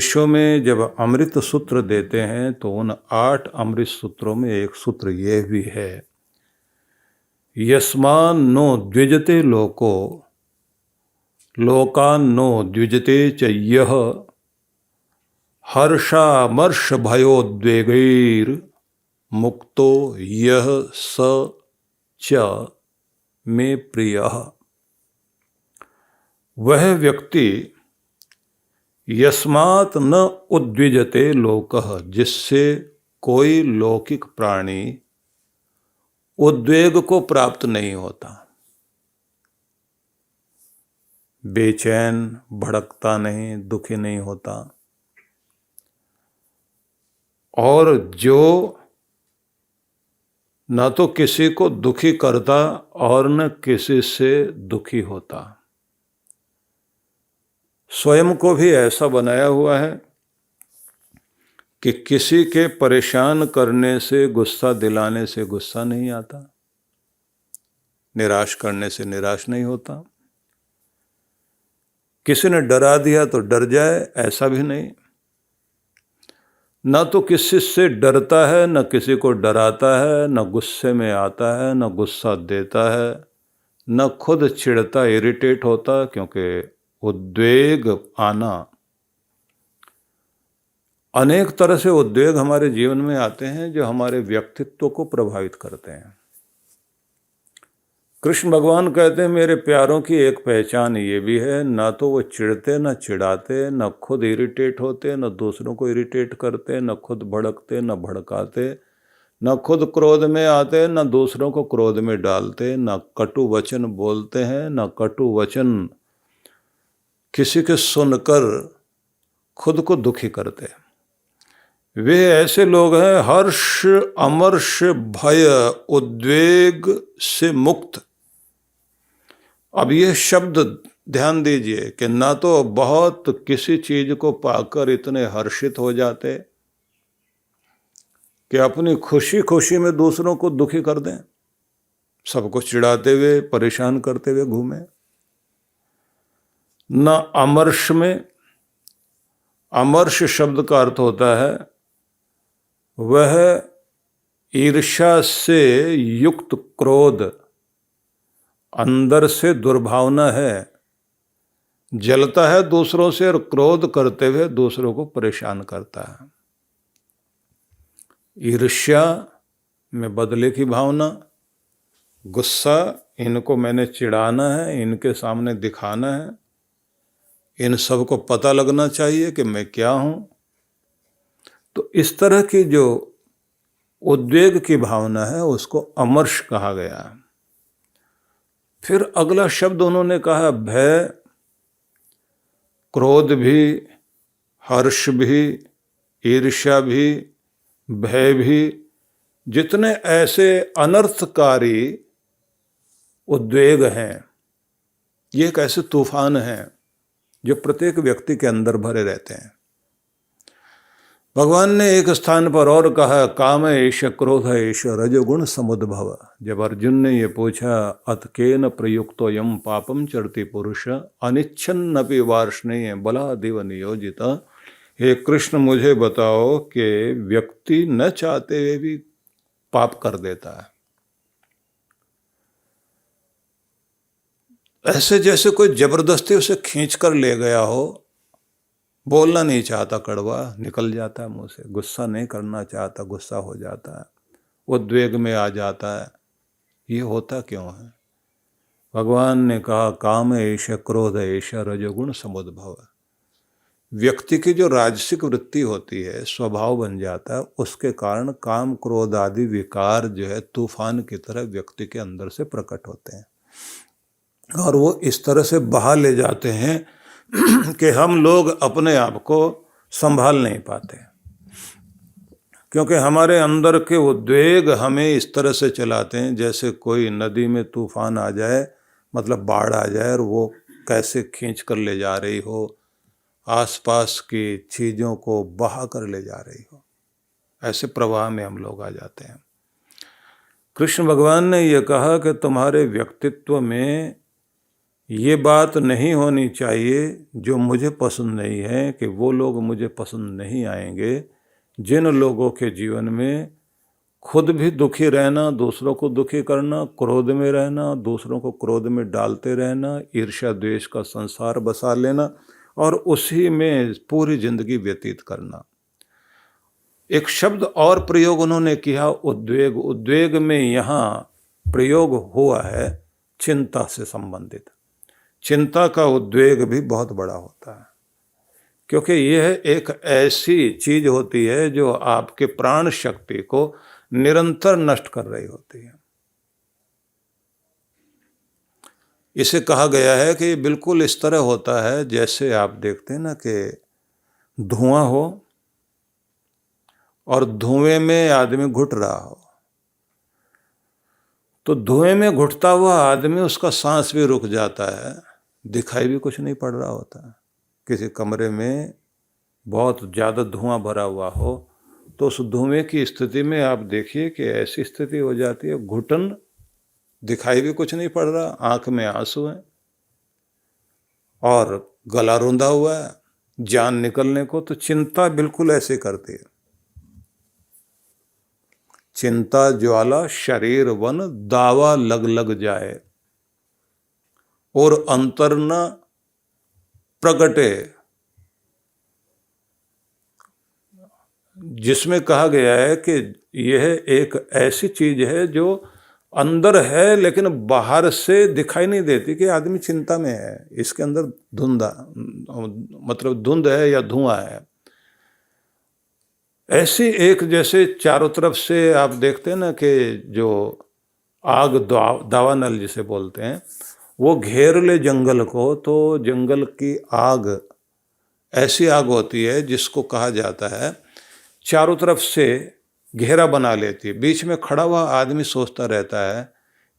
विश्व में जब अमृत सूत्र देते हैं तो उन 8 अमृत सूत्रों में एक सूत्र यह भी है, यस्मान् नो द्विजते लोको लोकान् नो द्विजते च यः हर्षामर्ष भयोद्वेगैर् मुक्तो यः स च मे प्रियः। वह व्यक्ति यस्मात् न उद्विजते लोकः, जिससे कोई लौकिक प्राणी उद्वेग को प्राप्त नहीं होता, बेचैन, भड़कता नहीं, दुखी नहीं होता, और जो न तो किसी को दुखी करता और न किसी से दुखी होता, स्वयं को भी ऐसा बनाया हुआ है कि किसी के परेशान करने से, गुस्सा दिलाने से गुस्सा नहीं आता, निराश करने से निराश नहीं होता, किसी ने डरा दिया तो डर जाए, ऐसा भी नहीं। न तो किसी से डरता है, न किसी को डराता है, न गुस्से में आता है, न गुस्सा देता है, न खुद चिढ़ता, इरिटेट होता, क्योंकि उद्वेग आना, अनेक तरह से उद्वेग हमारे जीवन में आते हैं जो हमारे व्यक्तित्व को प्रभावित करते हैं। कृष्ण भगवान कहते हैं मेरे प्यारों की एक पहचान ये भी है, ना तो वो चिढ़ते, न चिढ़ाते, न खुद इरिटेट होते, न दूसरों को इरिटेट करते, न खुद भड़कते, न भड़काते, न खुद क्रोध में आते, न दूसरों को क्रोध में डालते, न कटु वचन बोलते हैं, न कटु वचन किसी के सुनकर खुद को दुखी करते। वे ऐसे लोग हैं हर्ष अमर्ष भय उद्वेग से मुक्त। अब ये शब्द ध्यान दीजिए कि ना तो बहुत किसी चीज को पाकर इतने हर्षित हो जाते कि अपनी खुशी खुशी में दूसरों को दुखी कर दें, सबको चिढ़ाते हुए, परेशान करते हुए घूमें, न अमर्ष में। अमर्ष शब्द का अर्थ होता है वह ईर्ष्या से युक्त क्रोध, अंदर से दुर्भावना है, जलता है दूसरों से और क्रोध करते हुए दूसरों को परेशान करता है। ईर्ष्या में बदले की भावना, गुस्सा, इनको मैंने चिढ़ाना है, इनके सामने दिखाना है, इन सबको पता लगना चाहिए कि मैं क्या हूं। तो इस तरह की जो उद्वेग की भावना है उसको अमर्ष कहा गया। फिर अगला शब्द उन्होंने कहा भय, क्रोध भी, हर्ष भी, ईर्ष्या भी, भय भी, जितने ऐसे अनर्थकारी उद्वेग हैं, ये एक ऐसे तूफान हैं जो प्रत्येक व्यक्ति के अंदर भरे रहते हैं। भगवान ने एक स्थान पर और कहा काम एष क्रोध एष रजोगुण समुद्भव। जब अर्जुन ने ये पूछा अथ केन प्रयुक्तो यम पापम चरति पुरुष अनिच्छन्नपि वार्ष्णेय बलादेव नियोजित। हे कृष्ण मुझे बताओ कि व्यक्ति न चाहते हुए भी पाप कर देता है, ऐसे जैसे कोई जबरदस्ती उसे खींच कर ले गया हो, बोलना नहीं चाहता कड़वा, निकल जाता है मुंह से, गुस्सा नहीं करना चाहता, गुस्सा हो जाता है, उद्वेग में आ जाता है। ये होता क्यों है? भगवान ने कहा काम एष क्रोध एष रजोगुण समुद्भव। व्यक्ति की जो राजसिक वृत्ति होती है, स्वभाव बन जाता है, उसके कारण काम क्रोध आदि विकार जो है तूफान की तरह व्यक्ति के अंदर से प्रकट होते हैं और वो इस तरह से बहा ले जाते हैं कि हम लोग अपने आप को संभाल नहीं पाते, क्योंकि हमारे अंदर के उद्वेग हमें इस तरह से चलाते हैं जैसे कोई नदी में तूफान आ जाए, मतलब बाढ़ आ जाए और वो कैसे खींच कर ले जा रही हो, आसपास की चीज़ों को बहा कर ले जा रही हो, ऐसे प्रवाह में हम लोग आ जाते हैं। कृष्ण भगवान ने ये कहा कि तुम्हारे व्यक्तित्व में ये बात नहीं होनी चाहिए जो मुझे पसंद नहीं है कि वो लोग मुझे पसंद नहीं आएंगे। जिन लोगों के जीवन में खुद भी दुखी रहना, दूसरों को दुखी करना, क्रोध में रहना, दूसरों को क्रोध में डालते रहना, ईर्ष्या द्वेष का संसार बसा लेना और उसी में पूरी जिंदगी व्यतीत करना। एक शब्द और प्रयोग उन्होंने किया, उद्वेग। उद्वेग में यहाँ प्रयोग हुआ है चिंता से संबंधित। चिंता का उद्वेग भी बहुत बड़ा होता है, क्योंकि यह एक ऐसी चीज होती है जो आपके प्राण शक्ति को निरंतर नष्ट कर रही होती है। इसे कहा गया है कि बिल्कुल इस तरह होता है जैसे आप देखते हैं ना कि धुआं हो और धुएं में आदमी घुट रहा हो, तो धुएं में घुटता हुआ आदमी, उसका सांस भी रुक जाता है, दिखाई भी कुछ नहीं पड़ रहा होता। किसी कमरे में बहुत ज़्यादा धुआं भरा हुआ हो तो उस धुएं की स्थिति में आप देखिए कि ऐसी स्थिति हो जाती है, घुटन, दिखाई भी कुछ नहीं पड़ रहा, आंख में आंसू हैं और गला रुंधा हुआ है, जान निकलने को। तो चिंता बिल्कुल ऐसे करती है। चिंता ज्वाला शरीर वन, दावा लग लग जाए और अंतर न प्रगटे, जिसमें कहा गया है कि यह एक ऐसी चीज है जो अंदर है लेकिन बाहर से दिखाई नहीं देती कि आदमी चिंता में है। इसके अंदर धुंध है या धुआं है। ऐसी एक, जैसे चारों तरफ से आप देखते हैं ना कि जो आग दावानल जिसे बोलते हैं, वो घेर ले जंगल को, तो जंगल की आग ऐसी आग होती है जिसको कहा जाता है चारों तरफ से घेरा बना लेती है। बीच में खड़ा हुआ आदमी सोचता रहता है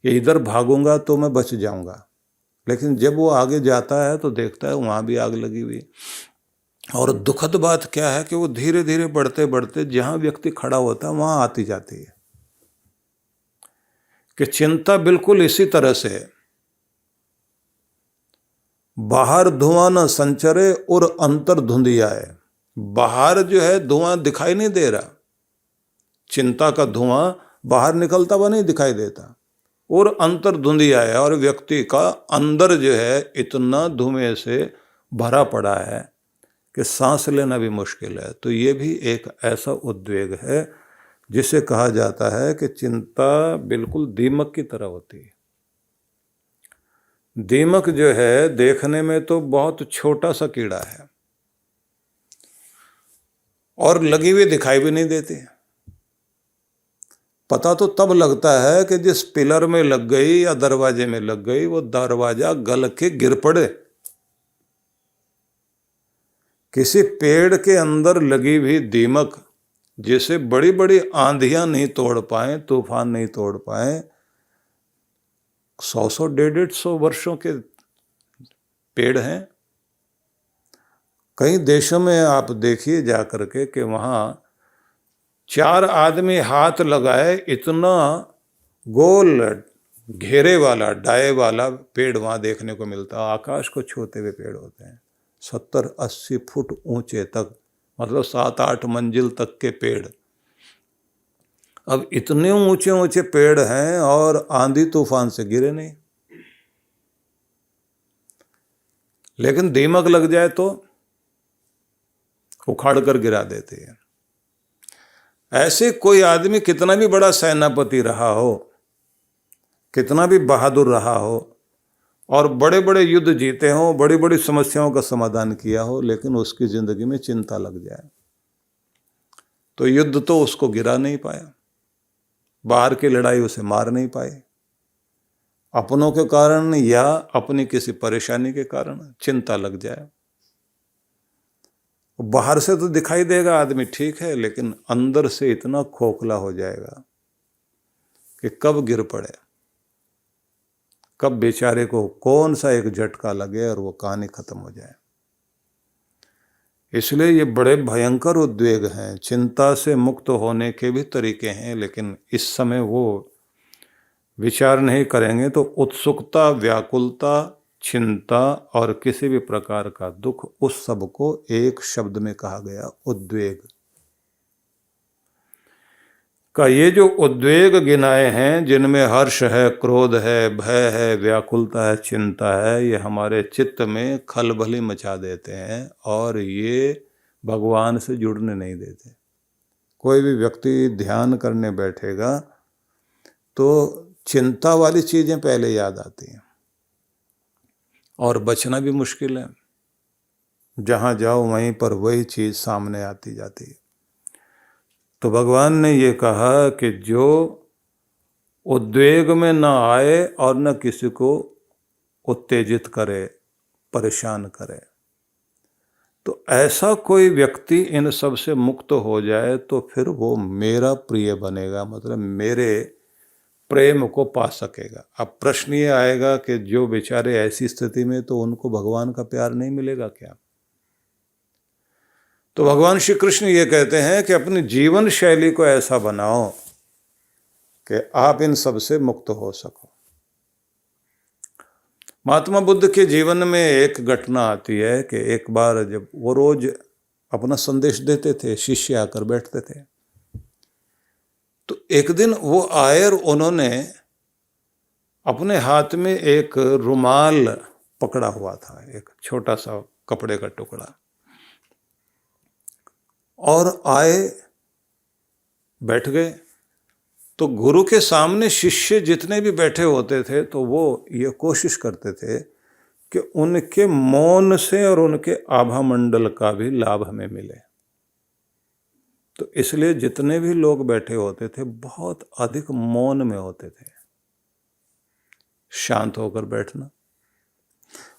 कि इधर भागूंगा तो मैं बच जाऊंगा, लेकिन जब वो आगे जाता है तो देखता है वहाँ भी आग लगी हुई। और दुखद बात क्या है कि वो धीरे धीरे बढ़ते बढ़ते जहाँ व्यक्ति खड़ा होता है वहाँ आती जाती है। कि चिंता बिल्कुल इसी तरह से है। बाहर धुआं न संचरे और अंतर धुंधिया है। बाहर जो है धुआं दिखाई नहीं दे रहा, चिंता का धुआं बाहर निकलता हुआ नहीं दिखाई देता, और अंतर धुंधिया है, और व्यक्ति का अंदर जो है इतना धुएं से भरा पड़ा है कि सांस लेना भी मुश्किल है। तो ये भी एक ऐसा उद्वेग है जिसे कहा जाता है कि चिंता बिल्कुल दीमक की तरह होती है। दीमक जो है देखने में तो बहुत छोटा सा कीड़ा है और लगी हुई दिखाई भी नहीं देती। पता तो तब लगता है कि जिस पिलर में लग गई या दरवाजे में लग गई, वो दरवाजा गल के गिर पड़े। किसी पेड़ के अंदर लगी हुई दीमक, जिसे बड़ी बड़ी आंधियां नहीं तोड़ पाए, तूफान नहीं तोड़ पाए, 100 150 वर्षों के पेड़ हैं। कई देशों में आप देखिए जा करके कि वहाँ 4 आदमी हाथ लगाए इतना गोल घेरे वाला, डाए वाला पेड़ वहाँ देखने को मिलता है। आकाश को छूते हुए पेड़ होते हैं, 70-80 फुट ऊंचे तक, मतलब 7-8 मंजिल तक के पेड़। अब इतने ऊंचे ऊंचे पेड़ हैं और आंधी तूफान से गिरे नहीं, लेकिन दीमक लग जाए तो उखाड़ कर गिरा देते हैं। ऐसे कोई आदमी कितना भी बड़ा सेनापति रहा हो, कितना भी बहादुर रहा हो और बड़े बड़े युद्ध जीते हों, बड़ी बड़ी समस्याओं का समाधान किया हो, लेकिन उसकी जिंदगी में चिंता लग जाए तो युद्ध तो उसको गिरा नहीं पाया, बाहर की लड़ाई उसे मार नहीं पाई, अपनों के कारण या अपनी किसी परेशानी के कारण चिंता लग जाए। बाहर से तो दिखाई देगा आदमी ठीक है, लेकिन अंदर से इतना खोखला हो जाएगा कि कब गिर पड़े, कब बेचारे को कौन सा एक झटका लगे और वो कहानी खत्म हो जाए। इसलिए ये बड़े भयंकर उद्वेग हैं। चिंता से मुक्त होने के भी तरीके हैं, लेकिन इस समय वो विचार नहीं करेंगे तो उत्सुकता, व्याकुलता, चिंता और किसी भी प्रकार का दुख, उस सब को एक शब्द में कहा गया, उद्वेग। का ये जो उद्वेग गिनाए हैं, जिनमें हर्ष है, क्रोध है, भय है, व्याकुलता है, चिंता है, ये हमारे चित्त में खलबली मचा देते हैं और ये भगवान से जुड़ने नहीं देते। कोई भी व्यक्ति ध्यान करने बैठेगा तो चिंता वाली चीजें पहले याद आती हैं और बचना भी मुश्किल है। जहाँ जाओ वहीं पर वही चीज सामने आती जाती है। तो भगवान ने ये कहा कि जो उद्वेग में न आए और न किसी को उत्तेजित करे, परेशान करे, तो ऐसा कोई व्यक्ति इन सब से मुक्त हो जाए तो फिर वो मेरा प्रिय बनेगा, मतलब मेरे प्रेम को पा सकेगा। अब प्रश्न ये आएगा कि जो बेचारे ऐसी स्थिति में, तो उनको भगवान का प्यार नहीं मिलेगा क्या? तो भगवान श्री कृष्ण ये कहते हैं कि अपनी जीवन शैली को ऐसा बनाओ कि आप इन सब से मुक्त हो सको। महात्मा बुद्ध के जीवन में एक घटना आती है कि एक बार जब वो रोज अपना संदेश देते थे, शिष्य आकर बैठते थे, तो एक दिन वो आए और उन्होंने अपने हाथ में एक रुमाल पकड़ा हुआ था, एक छोटा सा कपड़े का टुकड़ा, और आए, बैठ गए। तो गुरु के सामने शिष्य जितने भी बैठे होते थे तो वो ये कोशिश करते थे कि उनके मौन से और उनके आभा मंडल का भी लाभ हमें मिले। तो इसलिए जितने भी लोग बैठे होते थे बहुत अधिक मौन में होते थे, शांत होकर बैठना,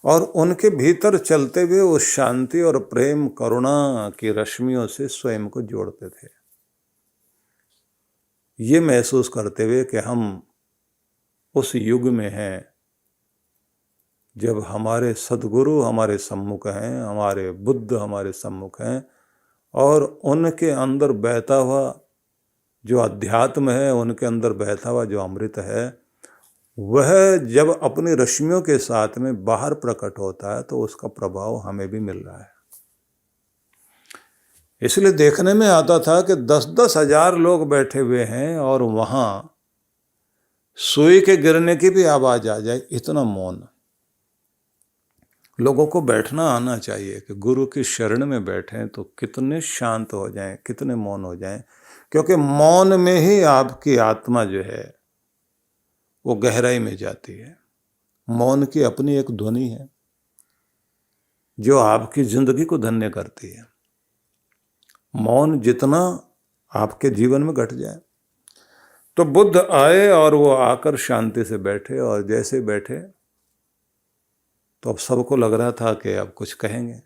और उनके भीतर चलते हुए उस शांति और प्रेम करुणा की रश्मियों से स्वयं को जोड़ते थे, ये महसूस करते हुए कि हम उस युग में हैं जब हमारे सद्गुरु हमारे सम्मुख हैं, हमारे बुद्ध हमारे सम्मुख हैं, और उनके अंदर बहता हुआ जो अध्यात्म है, उनके अंदर बहता हुआ जो अमृत है, वह जब अपनी रश्मियों के साथ में बाहर प्रकट होता है तो उसका प्रभाव हमें भी मिल रहा है। इसलिए देखने में आता था कि 10-10 हजार लोग बैठे हुए हैं और वहां सुई के गिरने की भी आवाज आ जाए, इतना मौन। लोगों को बैठना आना चाहिए कि गुरु की शरण में बैठें तो कितने शांत हो जाएं, कितने मौन हो जाएं, क्योंकि मौन में ही आपकी आत्मा जो है वो गहराई में जाती है। मौन की अपनी एक ध्वनि है जो आपकी जिंदगी को धन्य करती है। मौन जितना आपके जीवन में घट जाए। तो बुद्ध आए और वो आकर शांति से बैठे, और जैसे बैठे तो अब सबको लग रहा था कि अब कुछ कहेंगे।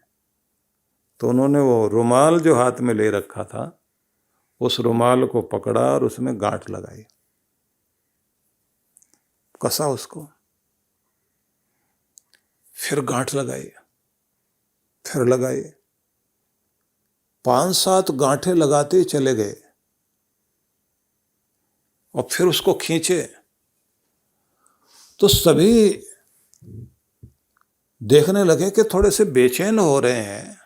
तो उन्होंने वो रुमाल जो हाथ में ले रखा था, उस रुमाल को पकड़ा और उसमें गांठ लगाई, कसा उसको, फिर गांठ लगाई, फिर लगाई, 5-7 गांठें लगाते ही चले गए, और फिर उसको खींचे। तो सभी देखने लगे कि थोड़े से बेचैन हो रहे हैं।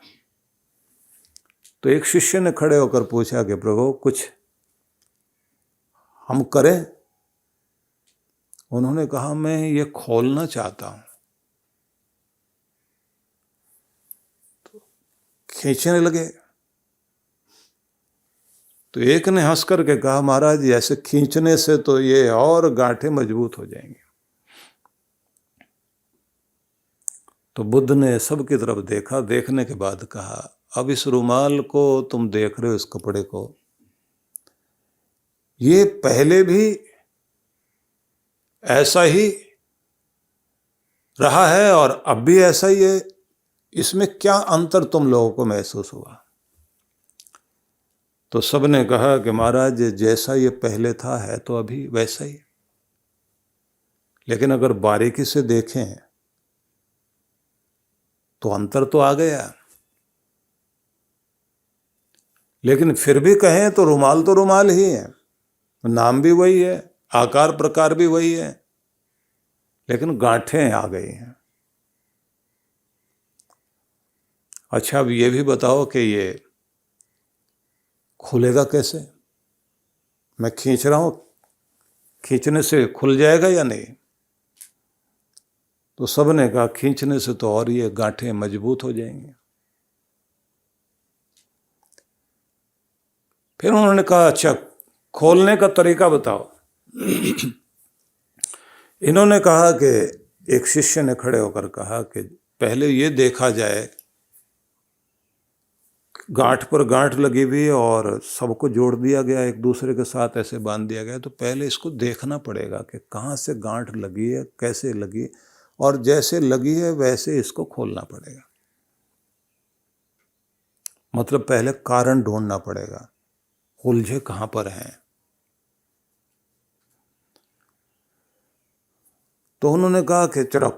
तो एक शिष्य ने खड़े होकर पूछा कि प्रभु कुछ हम करें? उन्होंने कहा मैं ये खोलना चाहता हूं। तो खींचने लगे। तो एक ने हंस करके कहा महाराज ऐसे खींचने से तो ये और गांठें मजबूत हो जाएंगी। तो बुद्ध ने सबकी तरफ देखा, देखने के बाद कहा अब इस रुमाल को तुम देख रहे हो, इस कपड़े को, ये पहले भी ऐसा ही रहा है और अब भी ऐसा ही है, इसमें क्या अंतर तुम लोगों को महसूस हुआ? तो सबने कहा कि महाराज जैसा ये पहले था है तो अभी वैसा ही, लेकिन अगर बारीकी से देखें तो अंतर तो आ गया। लेकिन फिर भी कहें तो रुमाल ही है, नाम भी वही है, आकार प्रकार भी वही है, लेकिन गांठें आ गई हैं। अच्छा अब ये भी बताओ कि ये खुलेगा कैसे? मैं खींच रहा हूं, खींचने से खुल जाएगा या नहीं? तो सब ने कहा खींचने से तो और ये गांठें मजबूत हो जाएंगी। फिर उन्होंने कहा अच्छा खोलने का तरीका बताओ। इन्होंने कहा कि एक शिष्य ने खड़े होकर कहा कि पहले ये देखा जाए, गांठ पर गांठ लगी हुई और सबको जोड़ दिया गया, एक दूसरे के साथ ऐसे बांध दिया गया, तो पहले इसको देखना पड़ेगा कि कहाँ से गांठ लगी है, कैसे लगी, और जैसे लगी है वैसे इसको खोलना पड़ेगा। मतलब पहले कारण ढूंढना पड़ेगा, उलझे कहाँ पर हैं। तो उन्होंने कहा कि चलो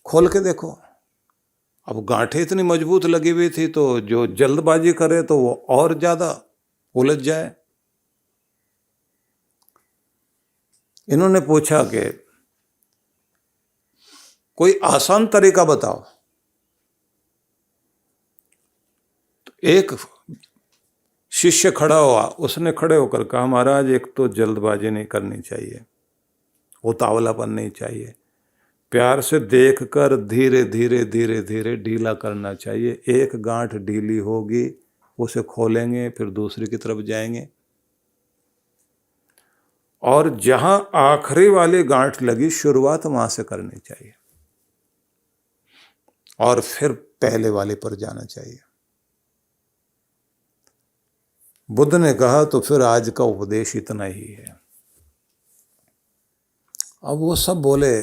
खोल के देखो। अब गांठें इतनी मजबूत लगी हुई थी तो जो जल्दबाजी करे तो वो और ज्यादा उलझ जाए। इन्होंने पूछा कि कोई आसान तरीका बताओ। तो एक शिष्य खड़ा हुआ, उसने खड़े होकर कहा महाराज एक तो जल्दबाजी नहीं करनी चाहिए, उतावलापन नहीं चाहिए, प्यार से देखकर धीरे धीरे धीरे धीरे ढीला करना चाहिए। एक गांठ ढीली होगी उसे खोलेंगे, फिर दूसरी की तरफ जाएंगे, और जहां आखिरी वाली गांठ लगी शुरुआत वहां से करनी चाहिए और फिर पहले वाले पर जाना चाहिए। बुद्ध ने कहा तो फिर आज का उपदेश इतना ही है। अब वो सब बोले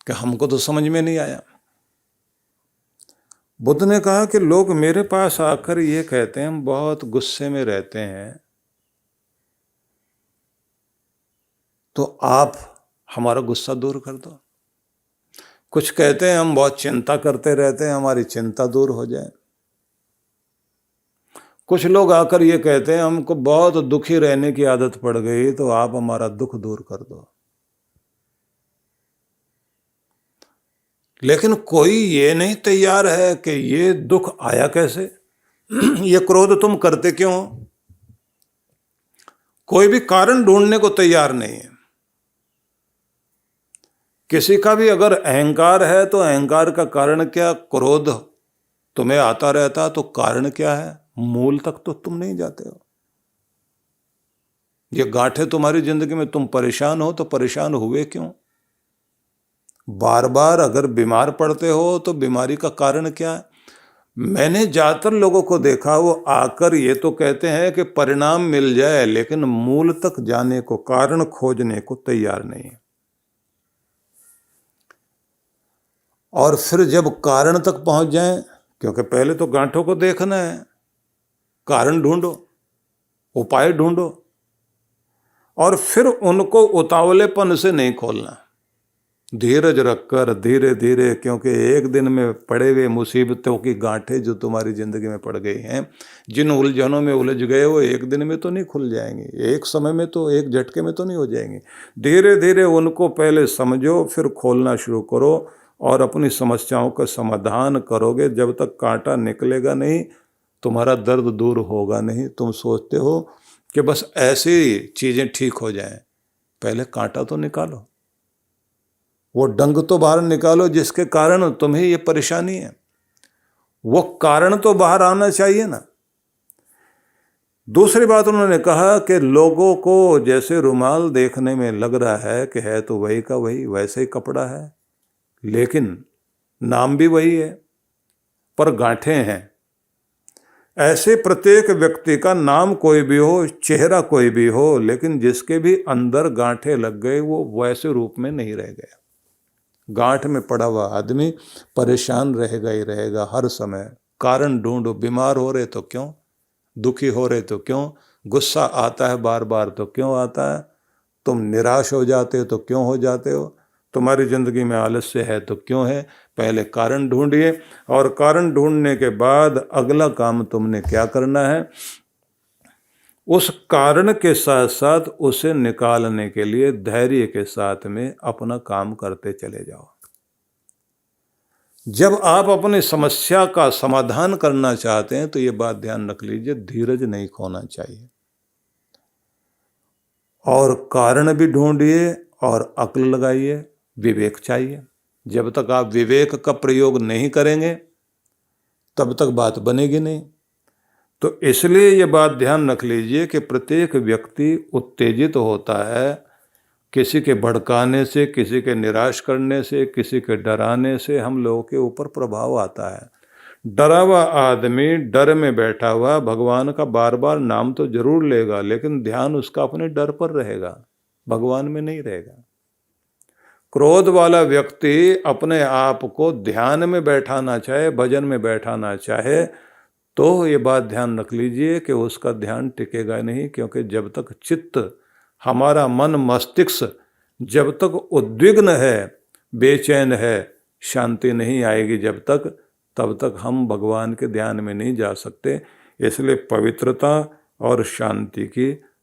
कि हमको तो समझ में नहीं आया। बुद्ध ने कहा कि लोग मेरे पास आकर ये कहते हैं हम बहुत गुस्से में रहते हैं, तो आप हमारा गुस्सा दूर कर दो। कुछ कहते हैं हम बहुत चिंता करते रहते हैं, हमारी चिंता दूर हो जाए। कुछ लोग आकर ये कहते हैं हमको बहुत दुखी रहने की आदत पड़ गई, तो आप हमारा दुख दूर कर दो। लेकिन कोई ये नहीं तैयार है कि ये दुख आया कैसे, ये क्रोध तुम करते क्यों हो? कोई भी कारण ढूंढने को तैयार नहीं है। किसी का भी अगर अहंकार है तो अहंकार का कारण क्या? क्रोध तुम्हें आता रहता, तो कारण क्या है? मूल तक तो तुम नहीं जाते हो। ये गांठें तुम्हारी जिंदगी में, तुम परेशान हो तो परेशान हुए क्यों? बार बार अगर बीमार पड़ते हो तो बीमारी का कारण क्या है? मैंने ज्यादातर लोगों को देखा वो आकर ये तो कहते हैं कि परिणाम मिल जाए, लेकिन मूल तक जाने को, कारण खोजने को तैयार नहीं है। और फिर जब कारण तक पहुंच जाएं, क्योंकि पहले तो गांठों को देखना है, कारण ढूंढो, उपाय ढूंढो, और फिर उनको उतावलेपन से नहीं खोलना, धीरज रखकर धीरे धीरे, क्योंकि एक दिन में पड़े हुए मुसीबतों की गांठें जो तुम्हारी जिंदगी में पड़ गई हैं, जिन उलझनों में उलझ गए वो एक दिन में तो नहीं खुल जाएंगी, एक समय में तो, एक झटके में तो नहीं हो जाएंगी। धीरे धीरे उनको पहले समझो, फिर खोलना शुरू करो और अपनी समस्याओं का समाधान करोगे। जब तक कांटा निकलेगा नहीं तुम्हारा दर्द दूर होगा नहीं। तुम सोचते हो कि बस ऐसी चीजें ठीक हो जाएं, पहले कांटा तो निकालो, वो डंग तो बाहर निकालो जिसके कारण तुम्हें ये परेशानी है, वो कारण तो बाहर आना चाहिए ना। दूसरी बात उन्होंने कहा कि लोगों को जैसे रुमाल देखने में लग रहा है कि है तो वही का वही, वैसे ही कपड़ा है, लेकिन नाम भी वही है पर गांठें हैं। ऐसे प्रत्येक व्यक्ति का नाम कोई भी हो, चेहरा कोई भी हो, लेकिन जिसके भी अंदर गांठें लग गए वो वैसे रूप में नहीं रह गया। गांठ में पड़ा हुआ आदमी परेशान रहेगा ही रहेगा हर समय। कारण ढूंढो, बीमार हो रहे तो क्यों, दुखी हो रहे तो क्यों, गुस्सा आता है बार बार तो क्यों आता है, तुम निराश हो जाते हो तो क्यों हो जाते हो, तुम्हारी जिंदगी में आलस्य है तो क्यों है। पहले कारण ढूंढिए, और कारण ढूंढने के बाद अगला काम तुमने क्या करना है, उस कारण के साथ साथ उसे निकालने के लिए धैर्य के साथ में अपना काम करते चले जाओ। जब आप अपनी समस्या का समाधान करना चाहते हैं तो ये बात ध्यान रख लीजिए, धीरज नहीं खोना चाहिए और कारण भी ढूंढिए और अक्ल लगाइए, विवेक चाहिए। जब तक आप विवेक का प्रयोग नहीं करेंगे तब तक बात बनेगी नहीं। तो इसलिए ये बात ध्यान रख लीजिए कि प्रत्येक व्यक्ति उत्तेजित होता है किसी के भड़काने से, किसी के निराश करने से, किसी के डराने से हम लोगों के ऊपर प्रभाव आता है। डरा हुआ आदमी डर में बैठा हुआ भगवान का बार बार नाम तो जरूर लेगा, लेकिन ध्यान उसका अपने डर पर रहेगा, भगवान में नहीं रहेगा। क्रोध वाला व्यक्ति अपने आप को ध्यान में बैठाना चाहे, भजन में बैठाना चाहे, तो ये बात ध्यान रख लीजिए कि उसका ध्यान टिकेगा नहीं, क्योंकि जब तक चित्त, हमारा मन मस्तिष्क जब तक उद्विग्न है, बेचैन है, शांति नहीं आएगी जब तक, तब तक हम भगवान के ध्यान में नहीं जा सकते। इसलिए पवित्रता और शांति की